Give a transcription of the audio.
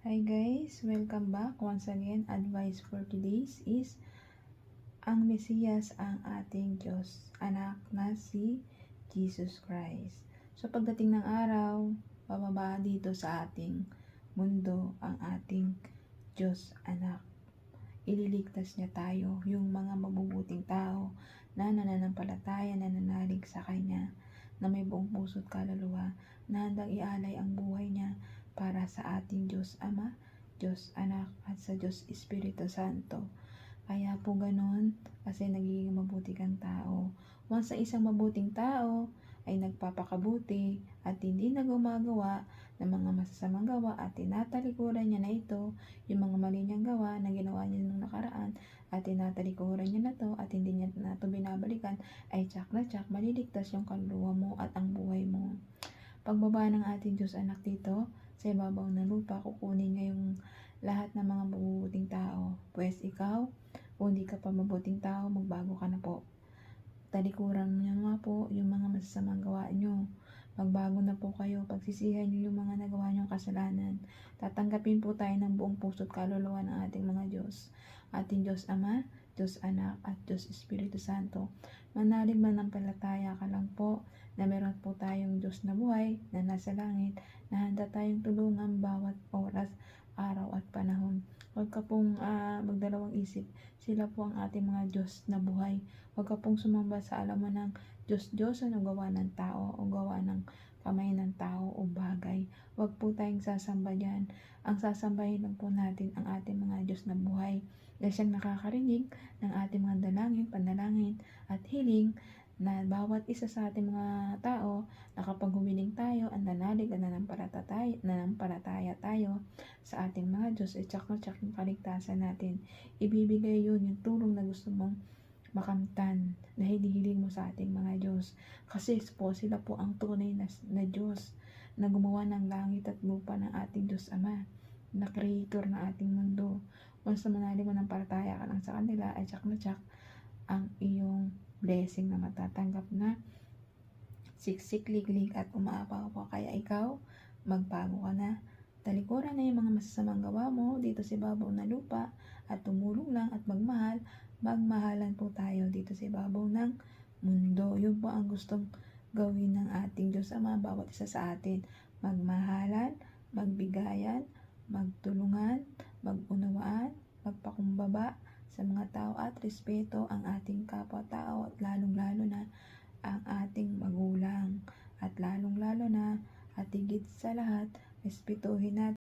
Hi guys, welcome back. Once again, advice for today's is ang Mesiyas ang ating Diyos, anak na si Jesus Christ. So pagdating ng araw, bababa dito sa ating mundo ang ating Diyos anak. Ililigtas niya tayo, yung mga mabubuting tao na nananampalataya, nananalig sa Kanya, na may buong puso't kaluluwa, na handang ialay ang buhay niya para sa ating Diyos Ama, Diyos Anak, at sa Diyos Espiritu Santo. Kaya po ganun, kasi nagiging mabuti kang tao. Once sa isang mabuting tao ay nagpapakabuti at hindi na gumagawa ng mga masasamang gawa at tinatalikuran niya na ito, yung mga mali niyang gawa na ginawa niya nung nakaraan at tinatalikuran niya na to at hindi niya na ito binabalikan, ay tsak na tsak maliligtas yung kaluluwa mo at ang buhay mo. Pagbaba ng ating Diyos anak dito sa ibabaw ng lupa, kukunin niya yung lahat ng mga mabubuting tao. Pwes ikaw, kung hindi ka pa mabuting tao, magbago ka na po. Talikuran niyo nga po yung mga masasamang gawa niyo. Magbago na po kayo, pagsisihan niyo yung mga nagawa niyong kasalanan. Tatanggapin po tayo ng buong puso't kaluluwa ng ating mga Diyos. Ating Diyos Ama, Diyos Anak, at Diyos Espiritu Santo. Manalig mananampalataya ka lang po na meron po tayong Diyos na buhay na nasa langit, na handa tayong tulungan bawat oras, araw at panahon. Huwag ka pong magdalawang isip. Sila po ang ating mga Diyos na buhay. Huwag ka pong sumamba sa alaman ng Diyos-Diyosan o gawa ng tao o gawa ng kamay ng tao o bagay. Huwag po tayong sasamba dyan. Ang sasambahin lang po natin ang ating mga Diyos na buhay, na siyang nakakarinig ng ating mga dalangin, panalangin at hiling, na bawat isa sa ating mga tao na kapag humiling tayo, ang nanalig at nanampalataya tayo sa ating mga Diyos, ay tsak na tsak yung kaligtasan natin. Ibibigay yun, yung tulong na gusto mong makamtan, na hinihiling mo sa ating mga Diyos. Kasi po sila po ang tunay na Diyos na gumawa ng langit at lupa, ng ating Diyos Ama, na creator ng ating mundo. Once na manalig mo ng palataya ka lang sa kanila, ay tsak na tsak ang iyong blessing na matatanggap na siksik, liglig at umaapaw pa. Kaya ikaw, magbago ka na. Talikuran na yung mga masasamang gawa mo dito sa ibabaw na lupa at tumulong lang at magmahal. Magmahalan po tayo dito sa ibabaw ng mundo. Yun po ang gustong gawin ng ating Diyos Ama, bawat isa sa atin. Magmahalan, magbigayan, magtulungan, magunawaan, magpakumbaba sa mga tao at respeto ang ating kapwa-tao, at lalong-lalo na ang ating magulang, at lalong-lalo na at higit sa lahat, respetuhin natin